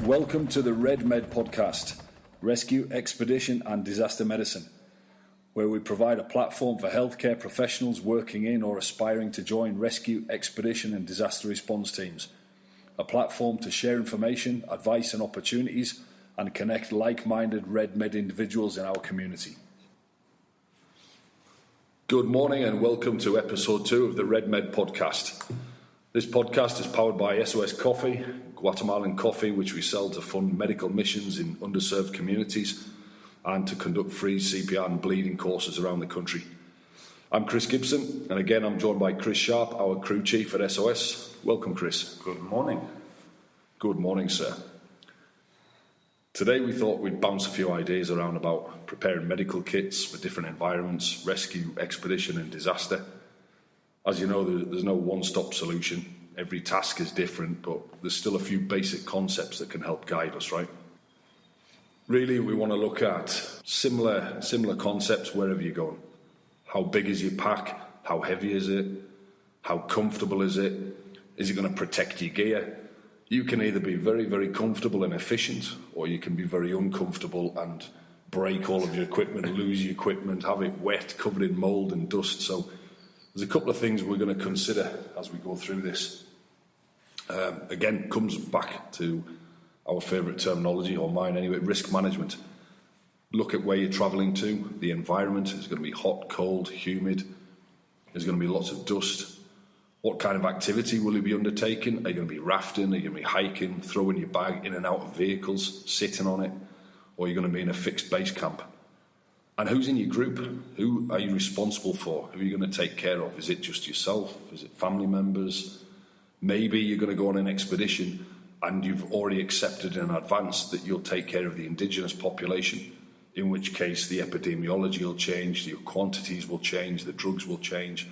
Welcome to the Red Med podcast, Rescue, Expedition and Disaster Medicine, where we provide a platform for healthcare professionals working in or aspiring to join rescue, expedition and disaster response teams. A platform to share information, advice and opportunities and connect like-minded Red Med individuals in our community. Good morning and welcome to episode 2 of the Red Med podcast. This podcast is powered by SOS Coffee, Guatemalan coffee, which we sell to fund medical missions in underserved communities and to conduct free CPR and bleeding courses around the country. I'm Chris Gibson, and again I'm joined by Chris Sharp, our crew chief at SOS. Welcome, Chris. Good morning. Good morning, sir. Today we thought we'd bounce a few ideas around about preparing medical kits for different environments, rescue, expedition and disaster. As you know, there's no one-stop solution. Every task is different, but there's still a few basic concepts that can help guide us, right? Really, we want to look at similar concepts wherever you're going. How big is your pack? How heavy is it? How comfortable is it? Is it going to protect your gear? You can either be very, very comfortable and efficient, or you can be very uncomfortable and break all of your equipment, lose your equipment, have it wet, covered in mould and dust. So there's a couple of things we're going to consider as we go through this. Again, comes back to our favourite terminology, or mine anyway, risk management. Look at where you're travelling to, the environment. Is going to be hot, cold, humid. There's going to be lots of dust. What kind of activity will you be undertaking? Are you going to be rafting? Are you going to be hiking, throwing your bag in and out of vehicles, sitting on it? Or are you going to be in a fixed base camp? And who's in your group? Who are you responsible for? Who are you going to take care of? Is it just yourself? Is it family members? Maybe you're going to go on an expedition and you've already accepted in advance that you'll take care of the indigenous population, in which case the epidemiology will change, the quantities will change, the drugs will change.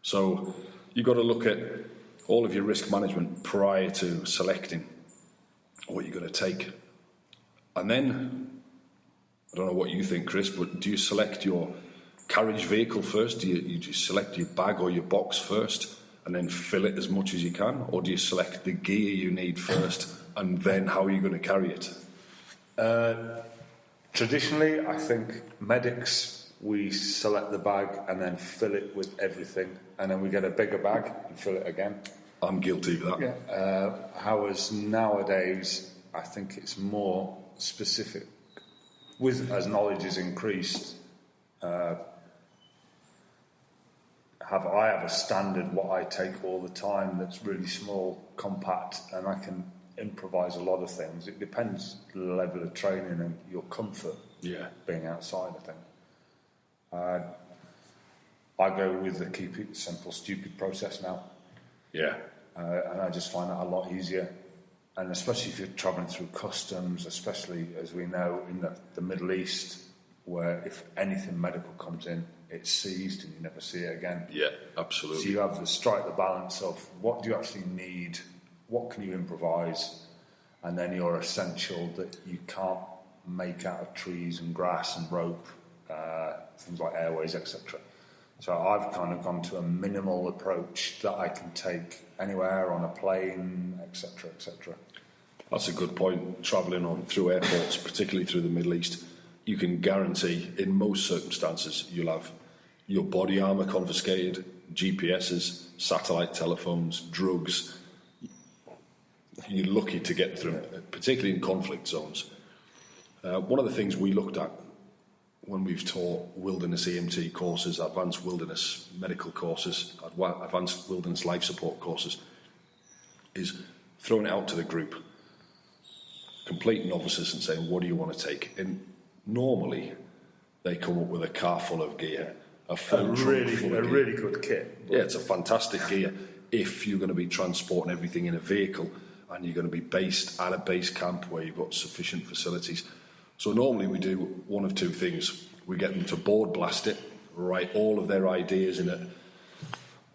So you've got to look at all of your risk management prior to selecting what you're going to take. And then, I don't know what you think, Chris, but do you select your carriage vehicle first? Do you select your bag or your box first and then fill it as much as you can? Or do you select the gear you need first and then how are you going to carry it? Traditionally, I think medics, we select the bag and then fill it with everything, and then we get a bigger bag and fill it again. I'm guilty of that. Yeah. However, nowadays, I think it's more specific. As knowledge is increased, I have a standard what I take all the time that's really small, compact, and I can improvise a lot of things. It depends the level of training and your comfort being outside, I think. I go with the keep it simple, stupid process now. Yeah. And I just find that a lot easier. And especially if you're travelling through customs, especially as we know in the Middle East, where if anything medical comes in, it's seized and you never see it again. Yeah, absolutely. So you have to strike the balance of what do you actually need, what can you improvise, and then you're essential that you can't make out of trees and grass and rope, things like airways, etc. So I've kind of gone to a minimal approach that I can take anywhere on a plane, etc., etc. That's a good point. Travelling on through airports, particularly through the Middle East, you can guarantee in most circumstances you'll have your body armour confiscated, GPSs, satellite telephones, drugs. You're lucky to get through, particularly in conflict zones. One of the things we looked at when we've taught wilderness EMT courses, advanced wilderness medical courses, advanced wilderness life support courses, is throwing it out to the group, complete novices, and saying, what do you want to take? And normally they come up with a car full of gear, a really good kit. Yeah, it's a fantastic gear if you're going to be transporting everything in a vehicle and you're going to be based at a base camp where you've got sufficient facilities. So normally we do one of two things. We get them to board blast it, write all of their ideas in it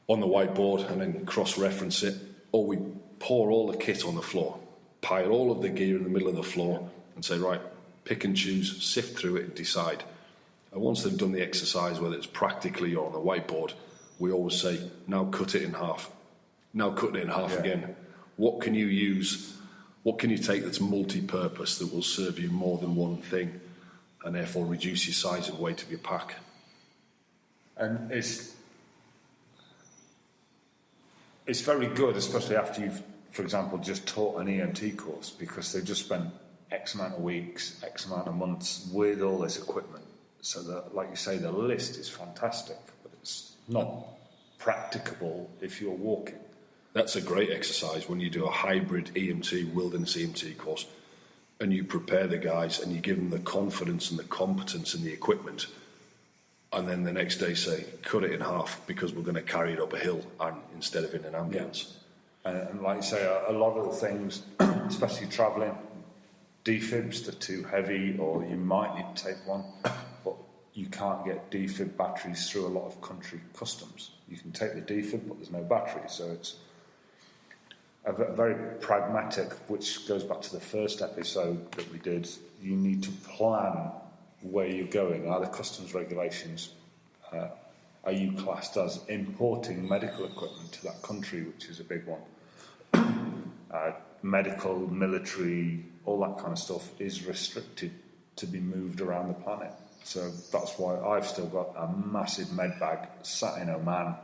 on the whiteboard and then cross-reference it. or we pour all the kit on the floor, pile all of the gear in the middle of the floor, and say, right, pick and choose, sift through it, and decide. And once they've done the exercise, whether it's practically or on the whiteboard, we always say, now cut it in half. Now cut it in half again. What can you use? What can you take that's multi-purpose that will serve you more than one thing, and therefore reduce your size and weight of your pack? And it's very good, especially after you've, for example, just taught an EMT course, because they've just spent X amount of weeks, X amount of months with all this equipment. So that, like you say, the list is fantastic, but it's not practicable if you're walking. That's a great exercise when you do a hybrid EMT, wilderness EMT course, and you prepare the guys and you give them the confidence and the competence and the equipment, and then the next day say, cut it in half because we're going to carry it up a hill and instead of in an ambulance. And like you say, a lot of the things, especially travelling, defibs are too heavy, or you might need to take one, but you can't get defib batteries through a lot of country customs. You can take the defib, but there's no battery, so it's very pragmatic, which goes back to the first episode that we did. You need to plan where you're going. Are the customs regulations, are you classed as importing medical equipment to that country, which is a big one? Medical, military, all that kind of stuff is restricted to be moved around the planet. So that's why I've still got a massive med bag sat in Oman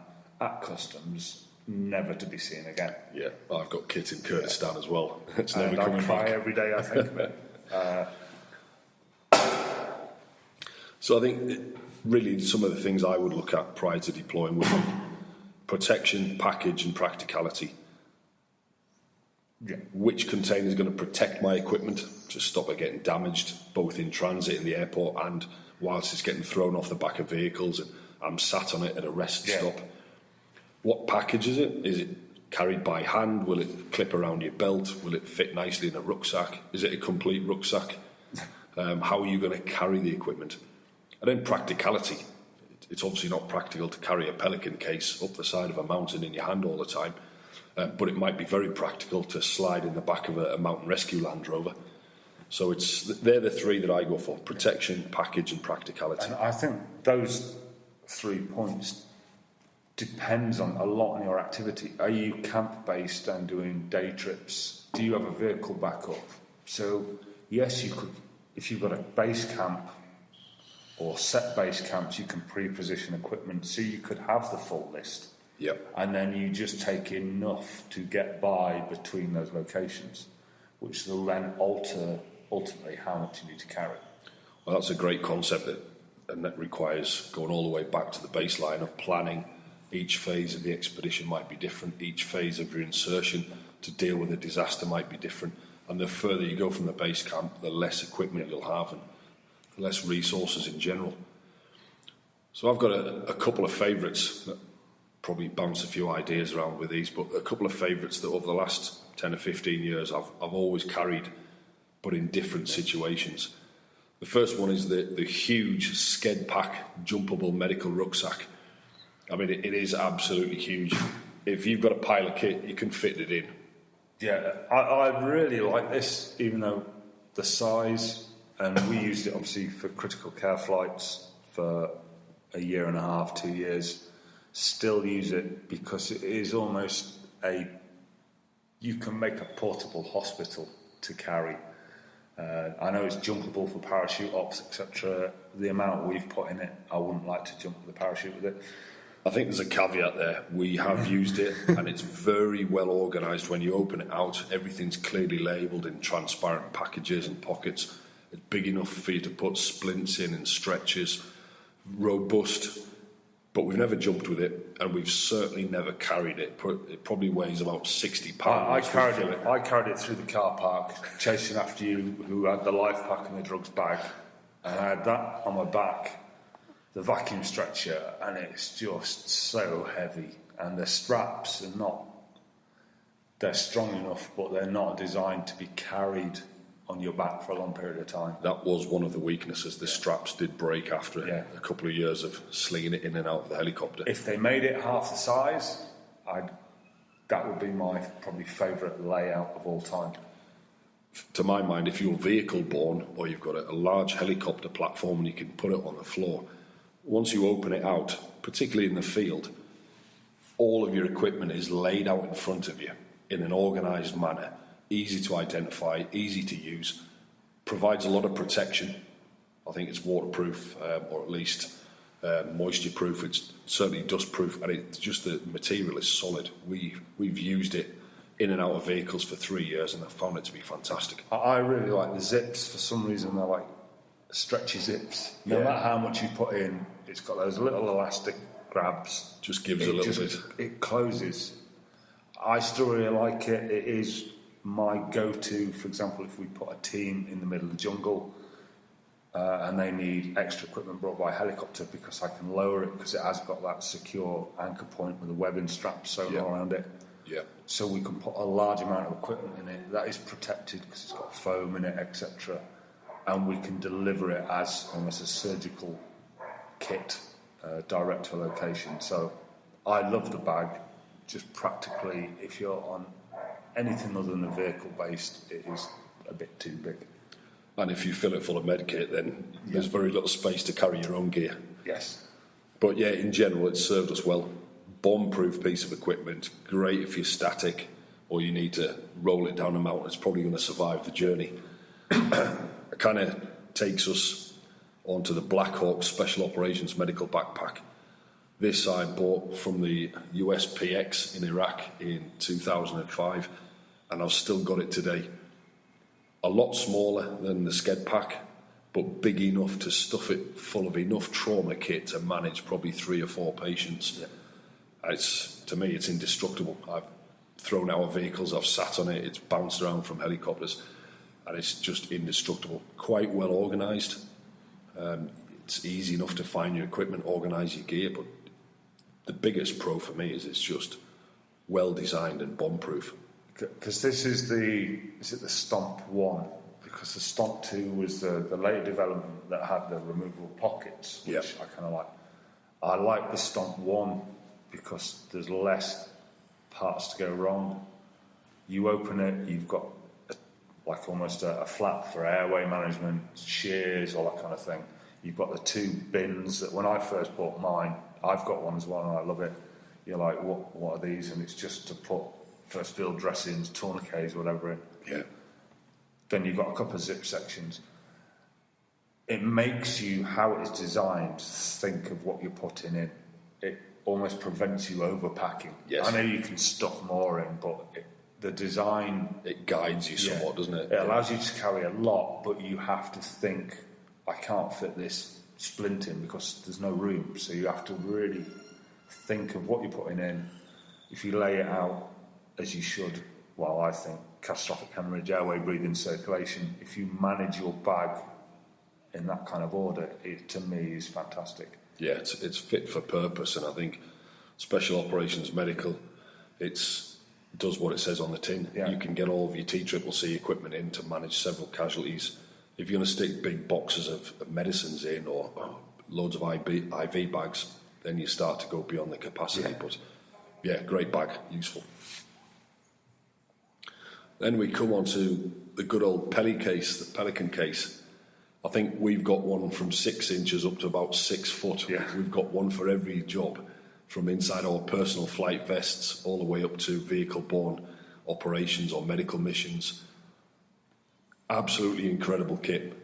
at customs, never to be seen again. Yeah, I've got kit in Kurdistan as well. It's And never coming I cry back. every day I think of it. So I think really some of the things I would look at prior to deploying would be protection, package and practicality. Yeah. Which container is going to protect my equipment to stop it getting damaged, both in transit in the airport and whilst it's getting thrown off the back of vehicles and I'm sat on it at a rest stop. What package is it? Is it carried by hand? Will it clip around your belt? Will it fit nicely in a rucksack? Is it a complete rucksack? How are you going to carry the equipment? And then practicality. It's obviously not practical to carry a Pelican case up the side of a mountain in your hand all the time. But it might be very practical to slide in the back of a mountain rescue Land Rover. So they're the three that I go for: protection, package and practicality. And I think those 3 points depends on a lot on your activity. Are you camp-based and doing day trips? Do you have a vehicle backup? So yes, you could, if you've got a base camp or set base camps, you can pre-position equipment so you could have the full list. Yep. And then you just take enough to get by between those locations, which will then alter ultimately how much you need to carry. Well, that's a great concept, and that requires going all the way back to the baseline of planning. Each phase of the expedition might be different. Each phase of your insertion to deal with a disaster might be different. And the further you go from the base camp, the less equipment you'll have and the less resources in general. So I've got a couple of favourites that probably bounce a few ideas around with these, but a couple of favourites that over the last 10 or 15 years I've always carried, but in different situations. The first one is the huge Sked Pack jumpable medical rucksack. I mean, it is absolutely huge. If you've got a pile of kit, you can fit it in. Yeah, I really like this, even though the size, and we used it obviously for critical care flights for a year and a half, 2 years. Still use it because it is almost you can make a portable hospital to carry. I know it's jumpable for parachute ops, etc. The amount we've put in it, I wouldn't like to jump with a parachute with it. I think there's a caveat there. We have used it and it's very well organised. When you open it out, everything's clearly labelled in transparent packages and pockets. It's big enough for you to put splints in and stretchers. Robust, but we've never jumped with it, and we've certainly never carried it. It probably weighs about 60 pounds. I carried it through the car park, chasing after you, who had the life pack and the drugs bag, and I had that on my back, the vacuum stretcher, and it's just so heavy. And the straps are not, they're strong enough, but they're not designed to be carried on your back for a long period of time. That was one of the weaknesses. The straps did break after a couple of years of slinging it in and out of the helicopter. If they made it half the size, I'd that would be my probably favourite layout of all time. To my mind, if you're vehicle borne or you've got a large helicopter platform and you can put it on the floor, once you open it out, particularly in the field, all of your equipment is laid out in front of you in an organised manner, easy to identify, easy to use, provides a lot of protection. I think it's waterproof, or at least moisture proof. It's certainly dust proof, and it's just the material is solid. We've used it in and out of vehicles for 3 years, and I've found it to be fantastic. I really like the zips. For some reason, they're like stretchy zips. No matter how much you put in, it's got those little elastic grabs. Just gives a little bit. It closes. I still really like it. It is my go-to. For example, if we put a team in the middle of the jungle and they need extra equipment brought by helicopter, because I can lower it because it has got that secure anchor point with a webbing strap sewn around it. Yeah. So we can put a large amount of equipment in it that is protected because it's got foam in it, etc. And we can deliver it as almost a surgical kit direct to a location. So I love the bag. Just practically, if you're on anything other than a vehicle based, it is a bit too big. And if you fill it full of med kit, then there's very little space to carry your own gear. Yes. But yeah, in general, it's served us well. Bomb-proof piece of equipment, great if you're static or you need to roll it down a mountain. It's probably going to survive the journey. It kind of takes us onto the Black Hawk Special Operations Medical Backpack. This I bought from the USPX in Iraq in 2005, and I've still got it today. A lot smaller than the Sked Pack, but big enough to stuff it full of enough trauma kit to manage probably 3 or 4 patients. Yeah. To me, it's indestructible. I've thrown out of vehicles, I've sat on it, it's bounced around from helicopters, and it's just indestructible. Quite well organised. It's easy enough to find your equipment, organise your gear, but the biggest pro for me is it's just well designed and bomb-proof. Because this is the Stomp 1, because the Stomp 2 was the later development that had the removable pockets, which I kind of like. I like the Stomp 1 because there's less parts to go wrong. You open it, you've got almost a flap for airway management, shears, all that kind of thing. You've got the 2 bins that when I first bought mine, I've got one as well and I love it. You're like, what are these? And it's just to put first field dressings, tourniquets, whatever in. Yeah. Then you've got a couple of zip sections. It makes you, how it is designed, think of what you're putting in. It almost prevents you overpacking. Yes. I know you can stuff more in, but the design... It guides you somewhat, doesn't it? It allows you to carry a lot, but you have to think, I can't fit this splint in because there's no room. So you have to really think of what you're putting in. If you lay it out as you should, well, I think catastrophic hemorrhage, airway, breathing, circulation, if you manage your bag in that kind of order, it to me is fantastic. Yeah, it's fit for purpose, and I think Special Operations Medical, does what it says on the tin. Yeah. You can get all of your TCCC equipment in to manage several casualties. If you're going to stick big boxes of medicines in or loads of IV bags, then you start to go beyond the capacity. But yeah, great bag, useful. Then we come on to the good old Peli case, the Pelican case. I think we've got one from 6 inches up to about 6 foot. Yeah. We've got one for every job, from inside our personal flight vests all the way up to vehicle-borne operations or medical missions. Absolutely incredible kit.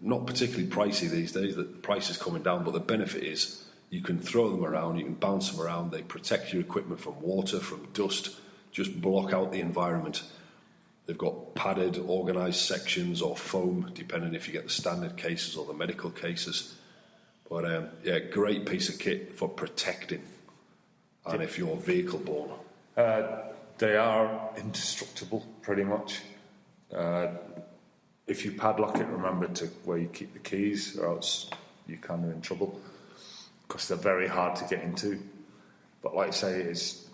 Not particularly pricey these days. The price is coming down, but the benefit is you can throw them around, you can bounce them around. They protect your equipment from water, from dust, just block out the environment. They've got padded, organised sections or foam, depending if you get the standard cases or the medical cases. But yeah, great piece of kit for protecting. And if you're vehicle borne, they are indestructible, pretty much. If you padlock it, remember to where you keep the keys, or else you're kind of in trouble, because they're very hard to get into. But like I say, it's